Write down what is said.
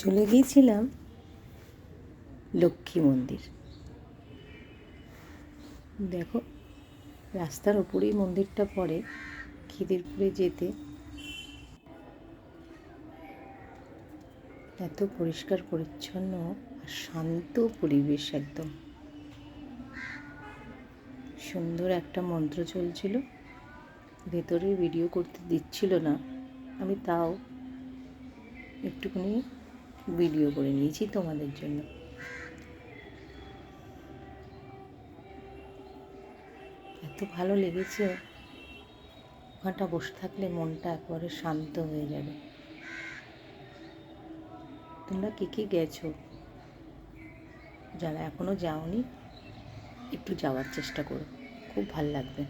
চলে গিয়েছিলাম লক্ষ্মী মন্দির। দেখো, রাস্তার ওপরেই মন্দিরটা পড়ে। খিদিরপুরে যেতে এত পরিষ্কার পরিচ্ছন্ন আর শান্ত পরিবেশ, একদম সুন্দর একটা মন্ত্র চলছিল। ভেতরে ভিডিও করতে দিচ্ছিল না, আমি তাও একটুখানি ভিডিও করে নিয়েছি তোমাদের জন্য। এত ভালো লেগেছে, ওখানটা বসে থাকলে মনটা একবারে শান্ত হয়ে যাবে। তোমরা কে গেছো? যারা এখনো যাওনি, একটু যাওয়ার চেষ্টা করো, খুব ভাল লাগবে।